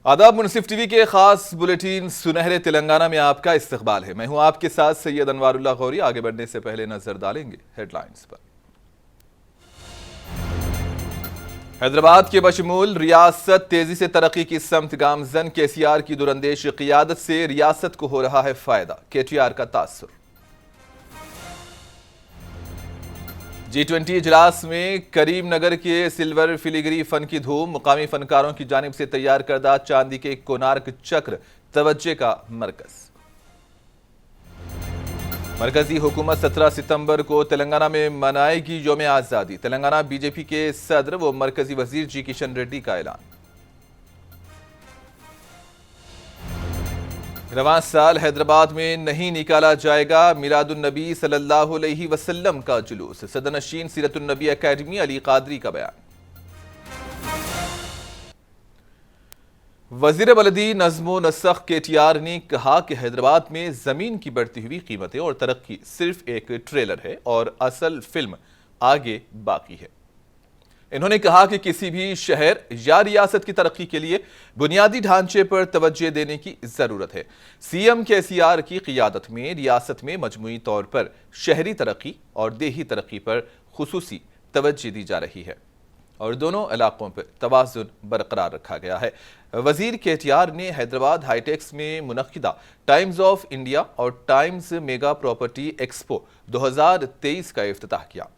आदाब। मुनसिफ टीवी के खास बुलेटिन सुनहरे तेलंगाना में आपका इस्तकबाल है। मैं हूं आपके साथ सैयद अनवारुल्लाह गौरी। आगे बढ़ने से पहले नजर डालेंगे हेडलाइंस पर। हैदराबाद के बशमूल रियासत तेजी से तरक्की की समत गामजन। केसीआर की दुरंदेश क़ियादत से रियासत को हो रहा है फायदा। केटीआर का तासुर। G20 इजलास में करीमनगर के सिल्वर फिलिग्री फन की धूम। मुकामी फनकारों की जानिब से तैयार करदा चांदी के कोनार्क चक्र तवज्जे का मरकज। मरकजी हुकूमत 17 सितंबर को तेलंगाना में मनाएगी यौम आज़ादी। तेलंगाना बीजेपी के सदर व मरकजी वजीर जी किशन रेड्डी का ऐलान। रवां साल हैदराबाद में नहीं निकाला जाएगा मिलादुन नबी सल्लल्लाहु अलैहि वसल्लम का जुलूस। सदरनशीन सीरतुन नबी अकेडमी अली कादरी का बयान। वजीर बलदी नज़्मो नसख केटीआर ने कहा कि हैदराबाद में जमीन की बढ़ती हुई कीमतें और तरक्की सिर्फ एक ट्रेलर है और असल फिल्म आगे बाकी है। इन्होंने कहा कि किसी भी शहर या रियासत की तरक्की के लिए बुनियादी ढांचे पर तवज्जो देने की जरूरत है। सीएम केसीआर की क़ियादत में रियासत में मजमूई तौर पर शहरी तरक्की और देही तरक्की पर खुसूसी तवज्जो दी जा रही है और दोनों इलाकों पर तवाज़ुन बरकरार रखा गया है। वजीर केटीआर ने हैदराबाद हाईटेक्स में मुनक्किदा टाइम्स ऑफ इंडिया और टाइम्स मेगा प्रॉपर्टी एक्सपो 2023 का इफ्तिताह किया।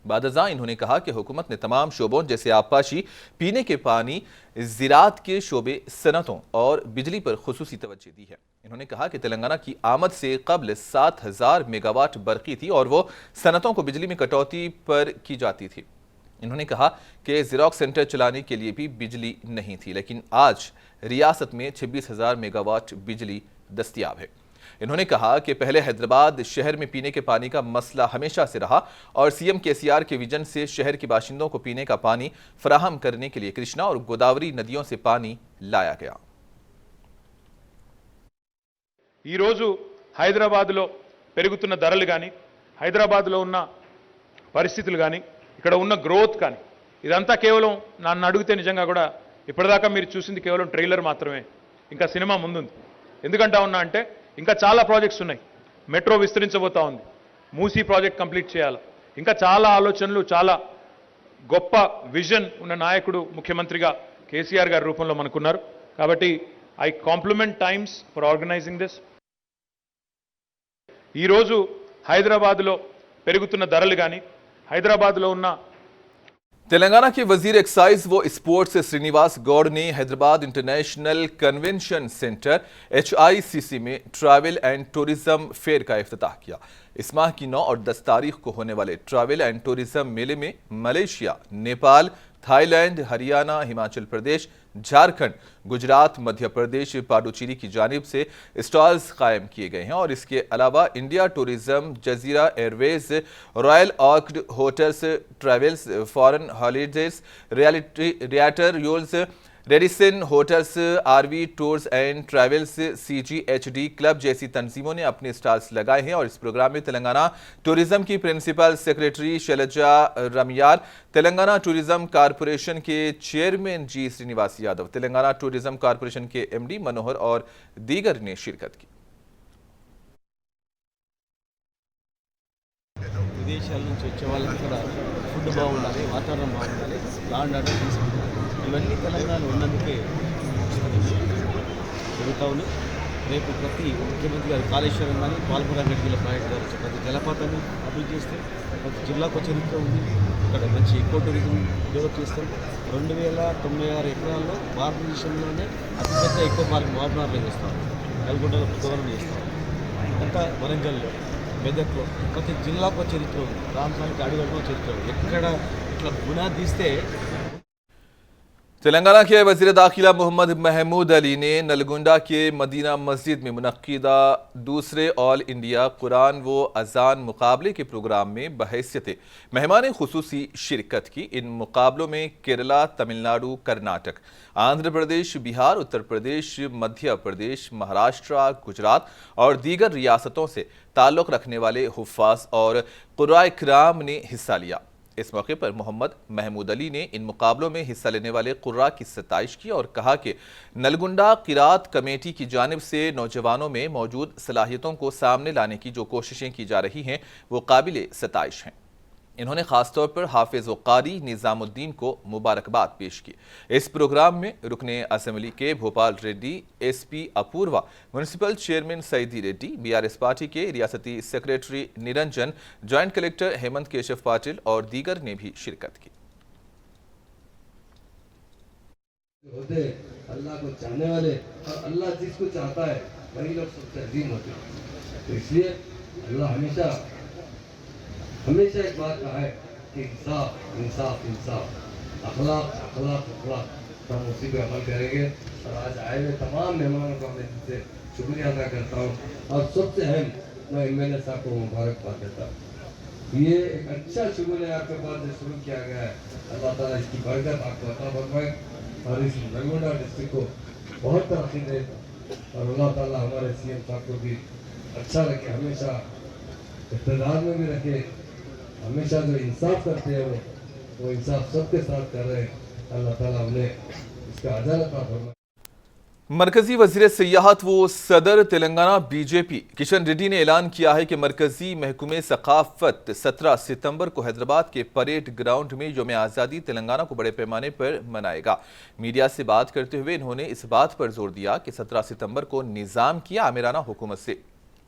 बादजा इन्होंने कहा कि हुकूमत ने तमाम शोबों जैसे आबपाशी, पीने के पानी, ज़राअत के शोबे, सनतों और बिजली पर खुसूसी तवज्जो दी है। इन्होंने कहा कि तेलंगाना की आमद से कबल 7000 मेगावाट बरक़ी थी और वो सनतों को बिजली में कटौती पर की जाती थी। इन्होंने कहा कि ज़ेरॉक्स सेंटर चलाने के लिए भी बिजली नहीं थी, लेकिन आज रियासत में 26,000 मेगावाट बिजली दस्तियाब है। इन्होंने कहा कि पहले हैदराबाद शहर में पीने के पानी का मसला हमेशा से रहा और सीएम केसीआर के विजन से शहर के बाशिंदों को पीने का पानी फराहम करने के लिए कृष्णा और गोदावरी नदियों से पानी लाया गया। ఈ రోజు హైదరాబాద్లో పెరుగుతున్న ధరలు కానీ, హైదరాబాద్లో ఉన్న పరిస్థితులు కానీ, ఇక్కడ ఉన్న గ్రోత్ కానీ, ఇదంతా కేవలం నన్ను అడిగితే నిజంగా కూడా ఇప్పటిదాకా మీరు చూసింది కేవలం ట్రైలర్ మాత్రమే. ఇంకా సినిమా ముందుంది. ఎందుకంటా ఉన్నా అంటే ఇంకా చాలా ప్రాజెక్ట్స్ ఉన్నాయి. మెట్రో విస్తరించబోతా ఉంది. మూసీ ప్రాజెక్ట్ కంప్లీట్ చేయాలి. ఇంకా చాలా ఆలోచనలు, చాలా గొప్ప విజన్ ఉన్న నాయకుడు ముఖ్యమంత్రిగా కేసీఆర్ గారి రూపంలో మనకున్నారు. కాబట్టి I compliment times for organizing this. ఈరోజు హైదరాబాద్లో పెరుగుతున్న ధరలు కానీ, హైదరాబాద్లో ఉన్న तेलंगाना के वजीर एक्साइज व स्पोर्ट्स श्रीनिवास गौड़ ने Hyderabad international convention centre HICC में ट्रैवल एंड टूरिज्म फेयर का इफ्तिताह किया। इस माह की 9 और 10 तारीख को होने वाले ट्रैवल एंड टूरिज्म मेले में मलेशिया, नेपाल, थाईलैंड, हरियाणा, हिमाचल प्रदेश, झारखंड, गुजरात, मध्य प्रदेश, पाडुचेरी की जानिब से स्टॉल्स कायम किए गए हैं और इसके अलावा India tourism, Jazeera airways, royal orchid hotels, travels, foreign holidays, रियाटर यूल्स, Radisson hotels, RV tours and travels, CGHD club जैसी तंजीमों ने अपने स्टॉल्स लगाए हैं और इस प्रोग्राम में तेलंगाना टूरिज्म की principal secretary Shailaja Ramaiyer, Telangana tourism corporation के chairman G Srinivas Yadav, Telangana tourism corporation के MD मनोहर और दीगर ने शिरकत की। విదేశాల నుంచి వచ్చే వాళ్ళకి కూడా ఫుడ్ బాగుండాలి, వాతావరణం బాగుండాలి, లాండ్ ఆర్డర్ తీసుకుంటారు. ఇవన్నీ తెలంగాణ ఉన్నందుకే జరుగుతూ ఉంది. రేపు ప్రతి ముఖ్యమంత్రి గారు కాళేశ్వరం కానీ, పాల్పూర్ గడ్డీల ప్రాజెక్ట్ గారు ప్రతి జలపాతాన్ని అభివృద్ధి చేస్తే ప్రతి జిల్లాకు చరిత్ర ఉంది. ఇక్కడ మంచి ఎకో టూరిజం డెవలప్ చేస్తాం. 2096 ఎకరాల్లో భారతదేశంలోనే అతిపెద్ద ఎకో పార్క్ వాబనార్లో చేస్తాం, నల్గొండలో బుధవారం చేస్తాం, అంతా వరంగల్లో, మెదక్లో ప్రతి జిల్లాకు చరిత్ర ఉంది. రామసానికి అడుగడుగు చరిత్ర ఉంది. ఎక్కడ ఇట్లా బునాది తీస్తే तेलंगाना के वज़ीर दाखिला मोहम्मद महमूद अली ने नलगुंडा के मदीना मस्जिद में मुनक्किदा दूसरे ऑल इंडिया कुरान व अजान मुकाबले के प्रोग्राम में बहैसियत मेहमान खुसूसी शिरकत की। इन मुकाबलों में केरला, तमिलनाडु, कर्नाटक, आंध्र प्रदेश, बिहार, उत्तर प्रदेश, मध्य प्रदेश, महाराष्ट्र, गुजरात और दीगर रियासतों से ताल्लुक़ रखने वाले हुफ़्फ़ाज़ और क़ुराए किराम ने हिस्सा लिया। इस मौके पर मोहम्मद महमूद अली ने इन मुकाबलों में हिस्सा लेने वाले कुर्रा की सताइश की और कहा कि नलगुंडा क़िरात कमेटी की जानिब से नौजवानों में मौजूद सलाहियतों को सामने लाने की जो कोशिशें की जा रही हैं वो काबिल सताइश हैं। इन्होंने खासतौर पर हाफिज व कारी निज़ामुद्दीन को मुबारकबाद पेश की। इस प्रोग्राम में रुकने असम्बली के Bhopal Reddy, SP Apoorva, municipal chairman Saidi Reddy, BRS party के रियासती secretary Niranjan, joint collector Hemant Keshav Patil और दीगर ने भी शिरकत की। अल्लाह को चाहने वाले और अल्लाह जिसको चाहता है वही लोग सबसे अजीम होते हैं। तो इसलिए अल्लाह हमेशा एक बात कहा है कि इंसाफ इंसाफ इंसाफ, अखलाक अखलाक अखलाक, तो हम उसी पे अमल करेंगे। और आज आए हुए तमाम मेहमानों का मैं जिनसे शुक्रिया अदा करता हूँ और सबसे अहम मैं एमएलए साहब को मुबारकबाद देता हूँ। ये एक अच्छा शुगर है आपके पास जो शुरू किया गया है। अल्लाह ताला इसकी बरकत आपको अता फरमाए और इस नलगुंडा डिस्ट्रिक्ट को बहुत तरक्की दे और अल्लाह ताला हमारे सीएम साहब को भी अच्छा रखे, हमेशा इक़्तिदार में भी रखे, हमेशा जो इंसाफ करते हैं वो इंसाफ सबके साथ कर रहे हैं। अल्लाह ताला उन्हें इसका अजर अता फरमाए। मरकजी वज़ीर सियाहत व सदर तेलंगाना बीजेपी किशन रेड्डी ने ऐलान किया है कि मरकजी महकमे सकाफत 17 सितंबर को हैदराबाद के परेड ग्राउंड में यौम आज़ादी तेलंगाना को बड़े पैमाने पर मनाएगा। मीडिया से बात करते हुए इन्होंने इस बात पर जोर दिया कि 17 सितंबर को निज़ाम की आमिराना हुकूमत से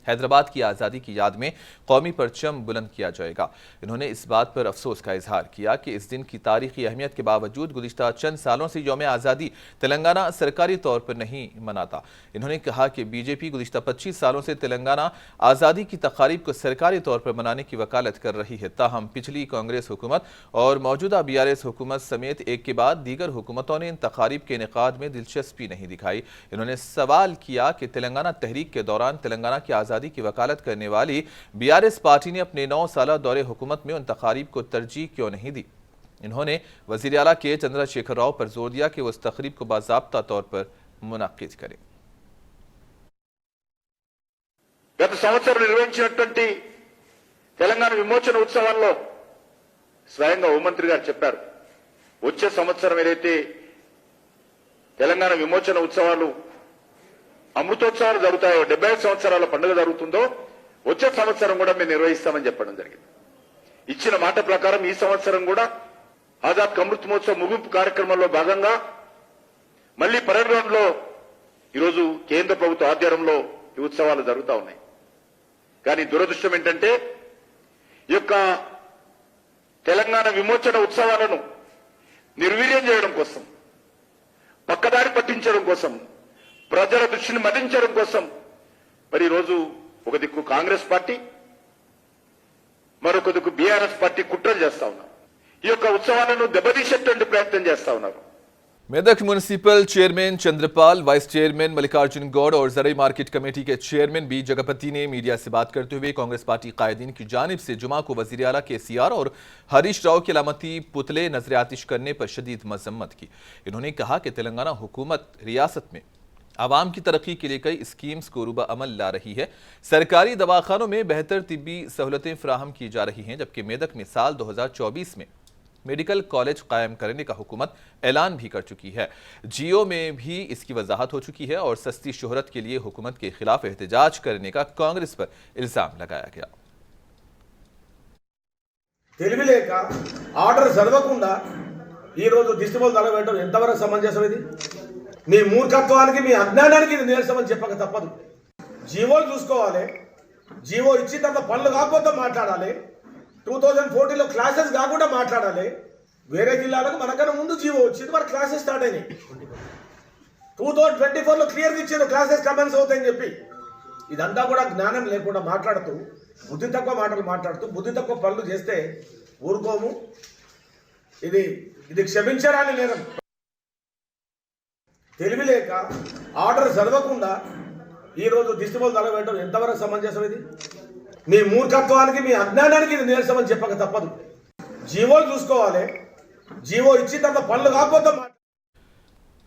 हैदराबाद की आज़ादी की याद में कौमी परचम बुलंद किया जाएगा। इन्होंने इस बात पर अफसोस का इजहार किया कि इस दिन की तारीखी अहमियत के बावजूद गुज़िश्ता चंद सालों से यौम आज़ादी तेलंगाना सरकारी तौर पर नहीं मनाता। इन्होंने कहा कि बीजेपी गुज़िश्ता 25 सालों से तेलंगाना आज़ादी की तकारीब को सरकारी तौर पर मनाने की वकालत कर रही है, ताहम पिछली कांग्रेस हुकूमत और मौजूदा बीआरएस हुकूमत समेत एक के बाद दीगर हुकूमतों ने इन तकारीब के इनेकाद में दिलचस्पी नहीं दिखाई। इन्होंने सवाल किया कि तेलंगाना तहरीक के दौरान तेलंगाना की आज़ादी की वकालत करने वाली बीआरएस पार्टी ने अपने 9 साला दौरे हुकूमत में उन तकारीब को तरजीह क्यों नहीं दी। इन्होंने वज़ीर आला के चंद्रशेखर राव पर जोर दिया कि वो इस तकरीब को बाज़ाब्ता तौर पर मुनक्किद करें। గత సంవత్సరం నిర్వహించినటువంటి తెలంగాణ విమోచన ఉత్సవాల్లో స్వయంగా హోంమంత్రి గారు చెప్పారు, వచ్చే సంవత్సరం ఏదైతే తెలంగాణ విమోచన ఉత్సవాలు అమృతోత్సవాలు జరుగుతాయో 75 సంవత్సరాల పండుగ జరుగుతుందో వచ్చే సంవత్సరం కూడా మేము నిర్వహిస్తామని చెప్పడం జరిగింది. ఇచ్చిన మాట ప్రకారం ఈ సంవత్సరం కూడా ఆజాద్ అమృత్ మహోత్సవ్ ముగింపు కార్యక్రమంలో భాగంగా మళ్లీ పరేడ్ గ్రౌండ్ లో ఈరోజు కేంద్ర ప్రభుత్వ ఆధ్వర్యంలో ఈ ఉత్సవాలు జరుగుతూ ఉన్నాయి. కానీ దురదృష్టం ఏంటంటే ఈ యొక్క తెలంగాణ విమోచన ఉత్సవాలను నిర్వీర్యం చేయడం కోసం, పక్కదారి పట్టించడం కోసం, ప్రజల దృష్టిని మళ్లించడం కోసం మరి ఈరోజు ఒక దిక్కు కాంగ్రెస్ పార్టీ, మరొక దిక్కు బీఆర్ఎస్ పార్టీ కుట్రలు చేస్తా ఉన్నారు. ఈ యొక్క ఉత్సవాలను దెబ్బతీసేటువంటి ప్రయత్నం చేస్తా ఉన్నారు. Medak municipal chairman Chandrapal, vice chairman Mallikarjun Goud और ज़राई मार्केट कमेटी के चेयरमैन बी जगपति ने मीडिया से बात करते हुए कांग्रेस पार्टी कायदीन की जानिब से जुमा को वज़ीर आला केसीआर और हरीश राव के अलामती पुतले नजर आतिश करने पर शदीद मजम्मत की। इन्होंने कहा कि तेलंगाना हुकूमत रियासत में आवाम की तरक्की के लिए कई स्कीम्स को रूबा अमल ला रही है। सरकारी दवाखानों में बेहतर तिब्बी सहूलतें फराहम की जा रही हैं, जबकि मेदक में साल 2024 में मेडिकल कॉलेज कायम करने का हुकूमत ऐलान भी कर चुकी है। जियो में भी इसकी वजाहत हो चुकी है और सस्ती शोहरत के लिए हुकूमत के खिलाफ एहतजाज करने का कांग्रेस पर इल्जाम लगाया गया। తెలివిలేక ఆర్డర్ చదవకుండా ఈరోజు దిష్టిబోలు తలబెట్టడం ఎంతవరకు సమంజసం? ఇది మీ మూర్ఖత్వానికి, మీ అజ్ఞానానికి ఇది నిరసమని చెప్పక తప్పదు. జీవోలు చూసుకోవాలి, జీవో ఇచ్చిన తర్వాత పనులు కాకపోతే మాట్లాడాలి, 2014లో క్లాసెస్ కాకుండా మాట్లాడాలి. వేరే జిల్లాలకు మనకన్నా ముందు జీవో వచ్చింది, మన క్లాసెస్ స్టార్ట్ అయినాయి. 2024లో క్లియర్గా ఇచ్చారు క్లాసెస్ కమెన్స్ అవుతాయని చెప్పి. ఇదంతా కూడా జ్ఞానం లేకుండా మాట్లాడుతూ, బుద్ధి తక్కువ మాటలు మాట్లాడుతూ, బుద్ధి తక్కువ పనులు చేస్తే ఊరుకోము. ఇది క్షమించరాని నేరం. తెలివిలేక ఆర్డర్ చదవకుండా ఈరోజు దిష్టిబోలు తలబెట్టడం ఎంతవరకు సమంజసం? ఇది మీ మూర్ఖత్వానికి, మీ అజ్ఞానానికి ఇది నిరసమని చెప్పక తప్పదు. జీవోలు చూసుకోవాలి, జీవో ఇచ్చిన తర్వాత పనులు కాకపోతే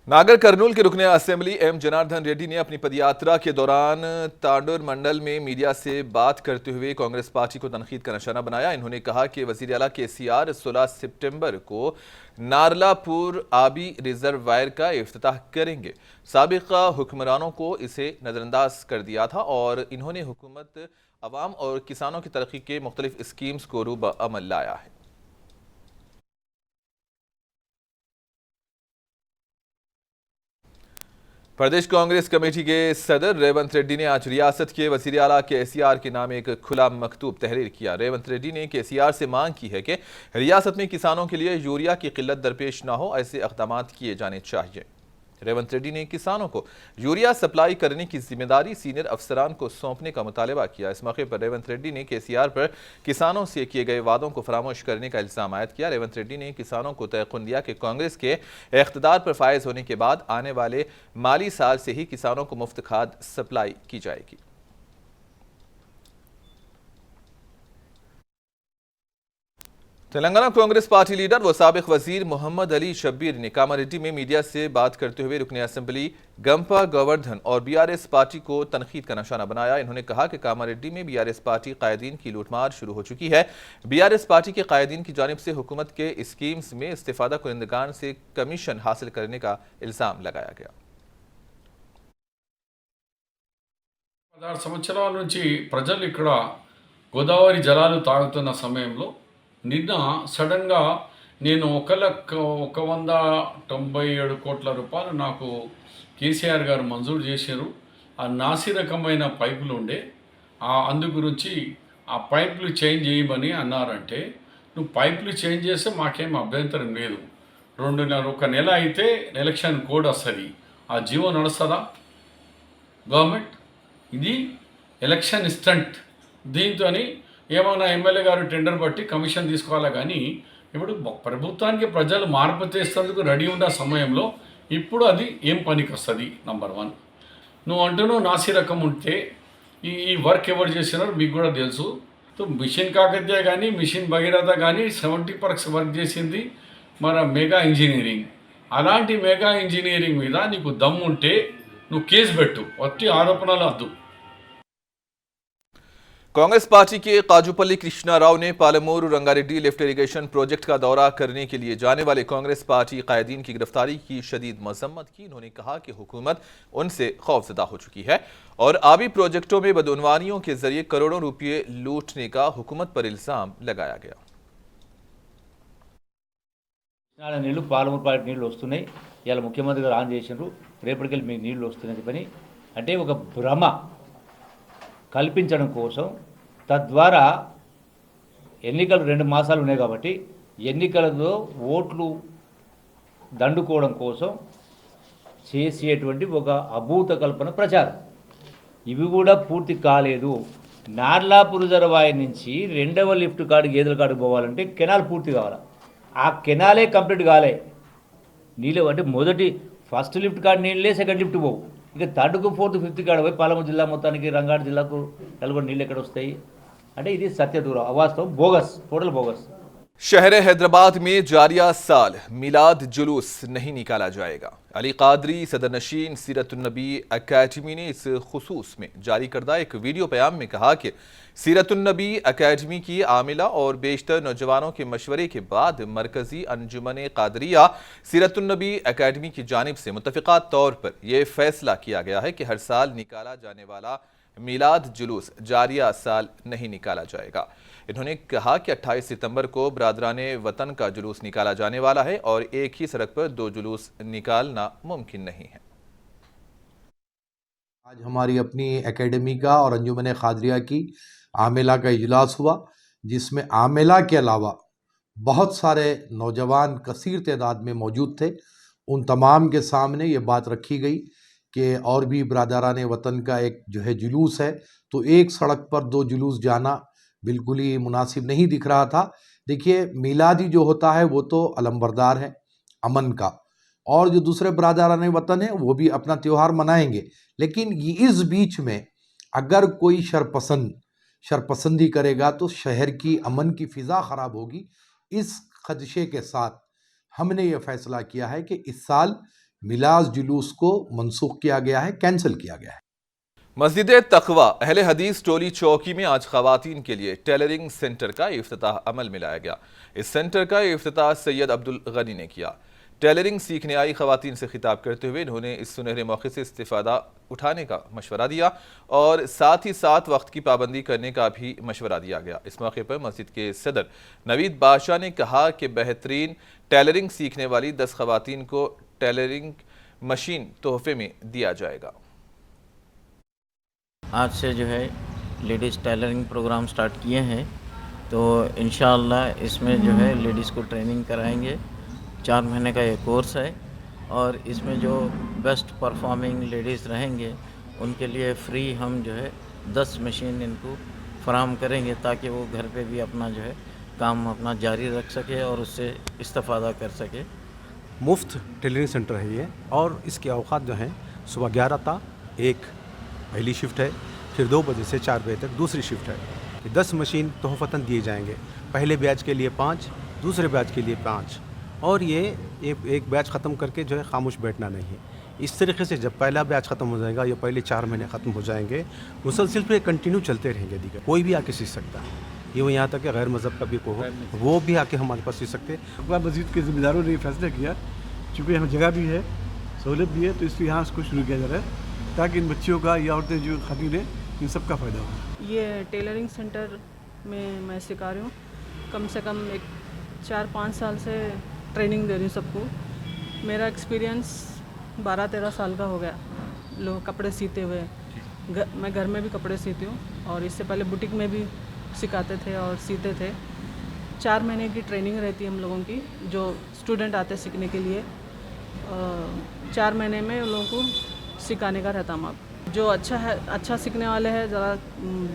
नागर कर्नूल के रुकने असेंबली एम जनार्दन रेड्डी ने अपनी पदयात्रा के दौरान तांडूर मंडल में मीडिया से बात करते हुए कांग्रेस पार्टी को तनकीद का निशाना बनाया। इन्होंने कहा कि वजीर आला केसीआर 16 सितंबर को नारलापुर आबी रिजर्वायर का इफ्तिताह करेंगे। साबिका हुक्मरानों को इसे नजरअंदाज कर दिया था और इन्होंने हुकूमत अवाम और किसानों की तरक्की के मुख्तलिफ स्कीम्स को रूब अमल लाया है। प्रदेश कांग्रेस कमेटी के सदर रेवंत रेड्डी ने आज रियासत के वजीर आला केसीआर के नाम एक खुला मकतूब तहरीर किया। रेवंत रेड्डी ने केसीआर से मांग की है कि रियासत में किसानों के लिए यूरिया की किल्लत दरपेश न हो, ऐसे इक़दाम किए जाने चाहिए। रेवंत रेड्डी ने किसानों को यूरिया सप्लाई करने की जिम्मेदारी सीनियर अफसरान को सौंपने का मुतालबा किया। इस मौके पर रेवंत रेड्डी ने केसीआर पर किसानों से किए गए वादों को फरामोश करने का इल्जाम आयद किया। रेवंत रेड्डी ने किसानों को तयक़ुन दिया कि कांग्रेस के इख्तिदार पर फायज होने के बाद आने वाले माली साल से ही किसानों को मुफ्त खाद सप्लाई की जाएगी। तेलंगाना कांग्रेस पार्टी लीडर व साबिक वजीर मोहम्मद अली शब्बीर ने कामारेड्डी में मीडिया से बात करते हुए रुकने असेंबली गंपा गोवर्धन और बीआरएस पार्टी को तनकीद का निशाना बनाया। इन्होंने कहा कि कामारेड्डी में बीआरएस पार्टी कायदीन की लूटमार शुरू हो चुकी है। बीआरएस पार्टी के कायदीन की जानिब से हुकूमत के स्कीम्स में इस्तिफादा कुरिंदगान से कमीशन हासिल करने का इल्जाम लगाया गया। 16 సంవత్సరాల నుంచి ప్రజలు ఇక్కడ గోదావరి జలాలు తాగుతున్న సమయంలో నిన్న సడన్గా నేను 197 కోట్ల రూపాయలు నాకు కేసీఆర్ గారు మంజూరు చేశారు. ఆ నాసి రకమైన పైపులు ఉండే అందు గురించి ఆ పైపులు చేంజ్ చేయమని అన్నారంటే, నువ్వు పైపులు చేంజ్ చేస్తే మాకేం అభ్యంతరం లేదు. 1 నెల అయితే ఎలక్షన్ కోడ్ వస్తుంది. ఆ జీవో నడుస్తుందా గవర్నమెంట్? ఇది ఎలక్షన్ స్టంట్. దీంతో ఏమైనా ఎమ్మెల్యే గారు టెండర్ బట్టి కమిషన్ తీసుకోవాలా, కానీ ఇప్పుడు ప్రభుత్వానికి ప్రజలు మార్పు చేసేందుకు రెడీ ఉన్న సమయంలో ఇప్పుడు అది ఏం పనికి వస్తుంది? నంబర్ 1. నువ్వు అంటున్నావు నాసి రకం ఉంటే ఈ వర్క్ ఎవరు చేసినారో మీకు కూడా తెలుసు. మిషన్ కాకతీయ కానీ మిషన్ భగీరథ కానీ 70% వర్క్ చేసింది మన మెగా ఇంజనీరింగ్. అలాంటి మెగా ఇంజనీరింగ్ మీద నీకు దమ్ము ఉంటే నువ్వు కేసు పెట్టు, వట్టి ఆరోపణలు వద్దు. कांग्रेस पार्टी के काजूपल्ली कृष्णा राव ने Palamuru Rangareddy lift irrigation project का दौरा करने के लिए जाने वाले कांग्रेस पार्टी कायदीन की गिरफ्तारी की शदीद मजम्मत की। उन्होंने कहा कि हुकूमत उनसे खौफजदा हो चुकी है और आबी प्रोजेक्टों में बदउनवानियों के जरिए करोड़ों रुपये लूटने का हुकूमत पर इल्जाम लगाया गया। నీళ్లు పాలమూరు ప్రాజెక్ట్ నీళ్లు వస్తున్నాయి, ఇవాళ ముఖ్యమంత్రి గారు ఆన్ చేసినారు, రేపటికెళ్ళి మీకు నీళ్లు వస్తున్నాయి పని అంటే ఒక భ్రమ కల్పించడం కోసం, తద్వారా ఎన్నికలు 2 మాసాలు ఉన్నాయి కాబట్టి ఎన్నికలలో ఓట్లు దండుకోవడం కోసం చేసేటువంటి ఒక అభూత కల్పన ప్రచారం. ఇవి కూడా పూర్తి కాలేదు. నార్లాపూర్ రిజర్వాయర్ నుంచి 2వ లిఫ్ట్ కాడికి గేదెల కాడికి పోవాలంటే కెనాల్ పూర్తి కావాలి. ఆ కెనాలే కంప్లీట్ కాలే. నీళ్ళు అంటే ఫస్ట్ లిఫ్ట్ కాడ నీళ్ళే, సెకండ్ లిఫ్ట్ పోవు. ఇక 3rd, 4th, 5th కాడ పోయి పాలమూరు జిల్లా మొత్తానికి రంగారెడ్డి జిల్లాకు నల్గొండ నీళ్ళు ఎక్కడ వస్తాయి అంటే ఇది సత్యదూరం, అవాస్తవం, బోగస్, టోటల్ బోగస్। शहर हैदराबाद में जारिया साल मिलाद जुलूस नहीं निकाला जाएगा। अली कादरी सदर नशीन सीरतुन्नबी अकेडमी ने इस खुसूस में जारी करदा एक वीडियो पैगाम में कहा कि सीरतुन्नबी अकेडमी की आमिला और बेशतर नौजवानों के मशवरे के बाद मरकजी अंजुमन कादरिया सीरतुन्नबी अकेडमी की जानिब से मुतफ़िक़ा तौर पर यह फैसला किया गया है कि हर साल निकाला जाने वाला मिलाद जुलूस जारिया साल नहीं निकाला जाएगा। इन्होंने कहा कि 28 सितंबर को बरादराने वतन का जुलूस निकाला जाने वाला है और एक ही सड़क पर 2 जुलूस निकालना मुमकिन नहीं है। आज हमारी अपनी एकेडमी का और अंजुमन कादरिया की आमिला का इजलास हुआ, जिसमें आमिला के अलावा बहुत सारे नौजवान कसीर तादाद में मौजूद थे। उन तमाम के सामने ये बात रखी गई कि और भी बरादराने वतन का एक जो है जुलूस है, तो एक सड़क पर 2 जुलूस जाना बिल्कुल ही मुनासिब नहीं दिख रहा था। देखिए, मिलादी जो होता है वो तो अलंबरदार है अमन का, और जो दूसरे बरादराने वतन है वो भी अपना त्यौहार मनाएंगे, लेकिन इस बीच में अगर कोई शरपसंदी करेगा तो शहर की अमन की फ़िज़ा ख़राब होगी। इस खदशे के साथ हमने ये फ़ैसला किया है कि इस साल मिलाद जुलूस को मनसूख किया गया है, कैंसिल किया गया है। मस्जिद तकवा अहले हदीस टोली चौकी में आज खवातीन के लिए टेलरिंग सेंटर का इफ्तिताह अमल में लाया गया। इस सेंटर का इफ्तिताह सैयद अब्दुल गनी ने किया। टेलरिंग सीखने आई खवातीन से खिताब करते हुए इन्होंने इस सुनहरे मौके से इस्तिफादा उठाने का मशवरा दिया और साथ ही साथ वक्त की पाबंदी करने का भी मशवरा दिया गया। इस मौके पर मस्जिद के सदर नवीद बादशाह ने कहा कि बेहतरीन टेलरिंग सीखने वाली 10 खवातीन को टेलरिंग मशीन तोहफे में दिया जाएगा। आज से जो है लेडीज़ टेलरिंग प्रोग्राम स्टार्ट किए हैं, तो इंशाअल्लाह इसमें जो है लेडीज़ को ट्रेनिंग कराएंगे। 4 महीने का ये कोर्स है और इसमें जो बेस्ट परफॉर्मिंग लेडीज़ रहेंगे उनके लिए फ्री हम जो है 10 मशीन इनको फराहम करेंगे ताकि वो घर पे भी अपना जो है काम अपना जारी रख सके और उससे इस्तेफादा कर सके। मुफ्त टेलरिंग सेंटर है ये और इसके औकात जो हैं सुबह 11 ता 1 पहली शिफ्ट है, फिर 2 बजे से 4 बजे तक दूसरी शिफ्ट है। 10 मशीन तोहफ़तन दिए जाएंगे, पहले बैच के लिए 5, दूसरे बैच के लिए 5 और ये एक बैच ख़त्म करके जो है खामोश बैठना नहीं है। इस तरीके से जब पहला बैच ख़त्म हो जाएगा या पहले 4 महीने ख़त्म हो जाएंगे, मुसलसिल पे कंटिन्यू चलते रहेंगे। दीगर कोई भी आके सीख सकता है, ये वो यहाँ तक कि गैर मज़हब का भी को हो वो भी आके हमारे पास सीख सकते हैं। अकबर मस्जिद के ज़िम्मेदारों ने फैसला किया, चूँकि यहाँ जगह भी है, सहूलत भी है, तो इसलिए यहाँ इसको शुरू किया जा रहा है ताकि इन बच्चियों का या औरतें जो खातिन है इन सब का फ़ायदा हो। ये टेलरिंग सेंटर में मैं सिखा रही हूँ, कम से कम 4-5 साल से ट्रेनिंग दे रही हूँ सबको। मेरा एक्सपीरियंस 12-13 साल का हो गया लोग कपड़े सीते हुए। मैं घर में भी कपड़े सीती हूँ और इससे पहले बुटीक में भी सिखाते थे और सीते थे। 4 महीने की ट्रेनिंग रहती है हम लोगों की, जो स्टूडेंट आते हैं सीखने के लिए। 4 महीने में उन लोगों को सिखाने का रहता है। जो अच्छा सीखने वाले हैं, ज़रा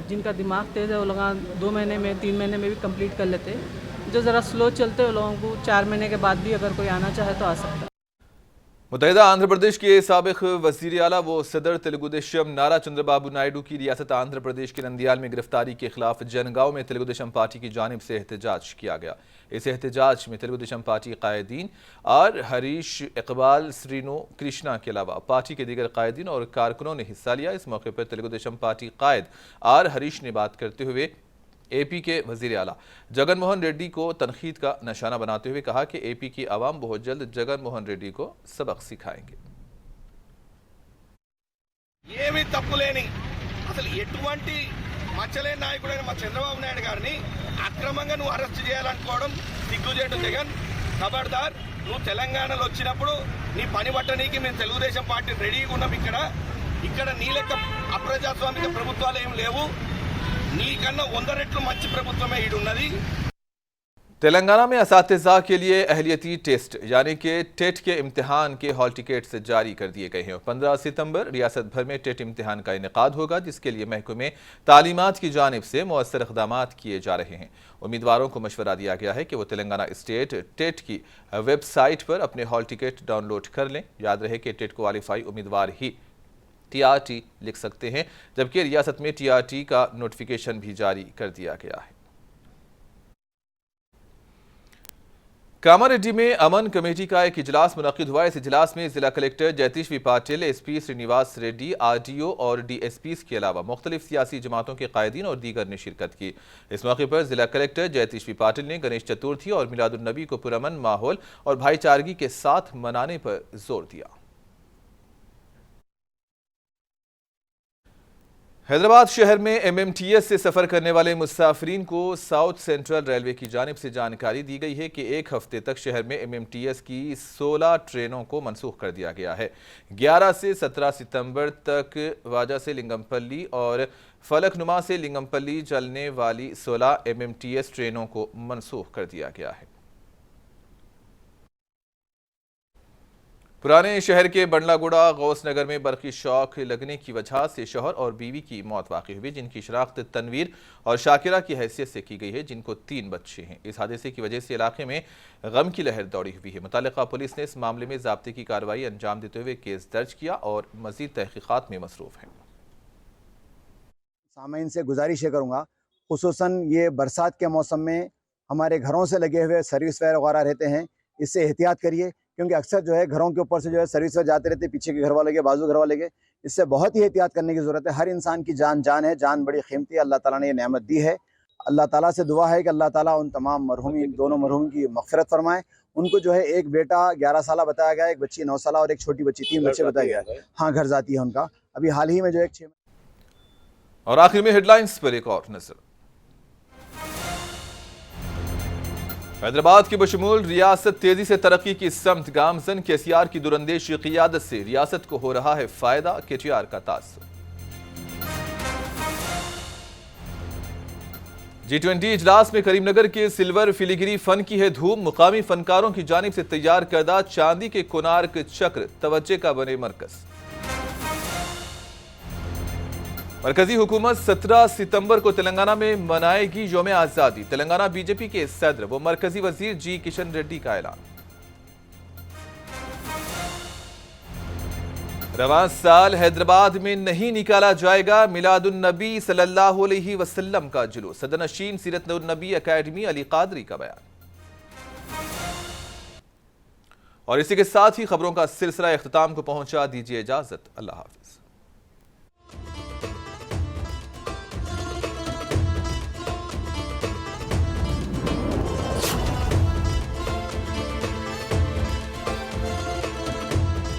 जिनका दिमाग तेज़ है, वो लोग 2 महीने में 3 महीने में भी कंप्लीट कर लेते हैं। जो ज़रा स्लो चलते हैं उन लोगों को 4 महीने के बाद भी अगर कोई आना चाहे तो आ सकता है। मुत्तहिदा आंध्र प्रदेश के साबिक वज़ीर आला व सदर तेलुगुदेशम नारा चंद्रबाबू नायडू की रियासत आंध्र प्रदेश के नंदियाल में गिरफ्तारी के खिलाफ जनगांव में तेलुगुदेशम पार्टी की जानिब से एहतजाज किया गया। इस एहतजाज में तेलुगुदेशम पार्टी कायदीन आर हरीश, इकबाल, श्रीनु कृष्णा के अलावा पार्टी के दीगर कायदीन और कारकुनों ने हिस्सा लिया। इस मौके पर तेलुगुदेशम पार्टी कायद आर हरीश ने बात करते हुए एपी के वज़ीर आला जगन मोहन रेड्डी को तनकीद का निशाना बनाते हुए कहा कि एपी की आवाम बहुत जल्द जगन मोहन रेड्डी को सबक सिखाएंगे। ఏమీ తప్పులేని అసలు ఎటువంటి మచ్చలేని నాయకుడైన మా చంద్రబాబు నాయుడు గారిని అక్రమంగా నువ్వు అరెస్ట్ చేయాలనుకోవడం సిగ్గుచేటు జగన్. ఖబర్దార్, నువ్వు తెలంగాణలో వచ్చినప్పుడు నీ పని పట్టనీకి మేము తెలుగుదేశం పార్టీ రెడీగా ఉన్నాం. ఇక్కడ నీ లెక్క అప్రజాస్వామిక ప్రభుత్వాలు ఏం లేవు. నీకన్నా 100 రెట్లు మంచి ప్రభుత్వమే ఈడున్నది. तेलंगाना में असातिज़ा के लिए अहलियती टेस्ट यानी कि टेट के इम्तिहान के हॉल टिकट्स जारी कर दिए गए हैं। 15 सितंबर रियासत भर में टेट इम्तिहान का इनेकाद होगा, जिसके लिए महकमे तालीमात की जानिब से मौसर इक़दामात किए जा रहे हैं। उम्मीदवारों को मशवरा दिया गया है कि वो तेलंगाना स्टेट टेट की वेबसाइट पर अपने हॉल टिकट डाउनलोड कर लें। याद रहे कि टेट क्वालिफाई उम्मीदवार ही TRT लिख सकते हैं, जबकि रियासत में TRT का नोटिफिकेशन भी जारी कर दिया गया है। कामारेड्डी में अमन कमेटी का एक इजलास मुनक्किद हुआ। इस इजलास में जिला collector Jayatish Patil, SP Srinivas Reddy, RDO और DSPs के अलावा मुख्तलिफ सियासी जमातों के कायदीन और दीगर ने शिरकत की। इस मौके पर जिला कलेक्टर जयतीश पाटिल ने गणेश चतुर्थी और मिलादुन्नबी को पुरअमन माहौल और भाईचारगी के साथ मनाने पर जोर दिया। हैदराबाद शहर में MMTS से सफ़र करने वाले मुसाफिरीन को साउथ सेंट्रल रेलवे की जानिब से जानकारी दी गई है कि एक हफ्ते तक शहर में MMTS की 16 ट्रेनों को मनसूख कर दिया गया है। 11 से 17 सितंबर तक वाजा से लिंगमपल्ली और फलकनुमा से लिंगमपल्ली चलने वाली 16 MMTS ट्रेनों को मनसूख कर दिया गया है। पुराने शहर के बंडलागुड़ा गौसनगर में बरकी शॉक लगने की वजह से शौहर और बीवी की मौत वाक़ई हुई, जिनकी शनाख्त तनवीर और शाकिरा की हैसियत से की गई है, जिनको 3 बच्चे हैं। इस हादसे की वजह से इलाके में गम की लहर दौड़ी हुई है। मुतल्लिका पुलिस ने इस मामले में ज़ाब्ते की कार्रवाई अंजाम देते हुए केस दर्ज किया और मज़ीद तहकीक़ात में मसरूफ़ है। सामीन से गुजारिश करूँगा, खुसूसन ये बरसात के मौसम में हमारे घरों से लगे हुए सर्विस वायर वगैरह रहते हैं, इससे एहतियात करिए क्योंकि अक्सर जो है घरों के ऊपर से जो है सर्विस पर जाते रहते, पीछे के घर वाले के, बाजू घर वाले के। इससे बहुत ही एहतियात करने की ज़रूरत है। हर इंसान की जान है, जान बड़ी कीमती है, अल्लाह ताला ने ये नेमत दी है। अल्लाह ताला से दुआ है कि अल्लाह ताला उन तमाम मरहूमीन, दोनों मरहूम की मग़फ़िरत फरमाए। उनको जो है एक बेटा 11 साल बताया गया, एक बच्ची 9 साल और एक छोटी बच्ची, 3 बच्चे बताया गया। हाँ, घर जाती है उनका। अभी हाल ही में जो एक 6। और आखिर में हेडलाइंस पर एक और नजर। हैदराबाद की बशमूल रियासत तेजी से तरक्की की समत गामजन। केसीआर की दुरंदेशी क़ियादत से रियासत को हो रहा है फायदा, केटीआर का तासुर। G20 इजलास में करीमनगर के सिल्वर फिलीगिरी फन की है धूम। मुकामी फनकारों की जानिब से तैयार करदा चांदी के कोणार्क चक्र तवज्जे का बने मरकज। मरकजी हुकूमत 17 सितंबर को तेलंगाना में मनाएगी यौम आज़ादी। तेलंगाना बीजेपी के सदर व मरकजी वजीर जी किशन रेड्डी का ऐलान। रवां साल हैदराबाद में नहीं निकाला जाएगा मिलादुन नबी सल्लल्लाहु अलैहि वसल्लम का जुलूस। सदरनशीन सीरत नबी अकेडमी अली कादरी का बयान। और इसी के साथ ही खबरों का सिलसिला इख्तिताम को पहुंचा। दीजिए इजाजत। अल्लाह हाफिज।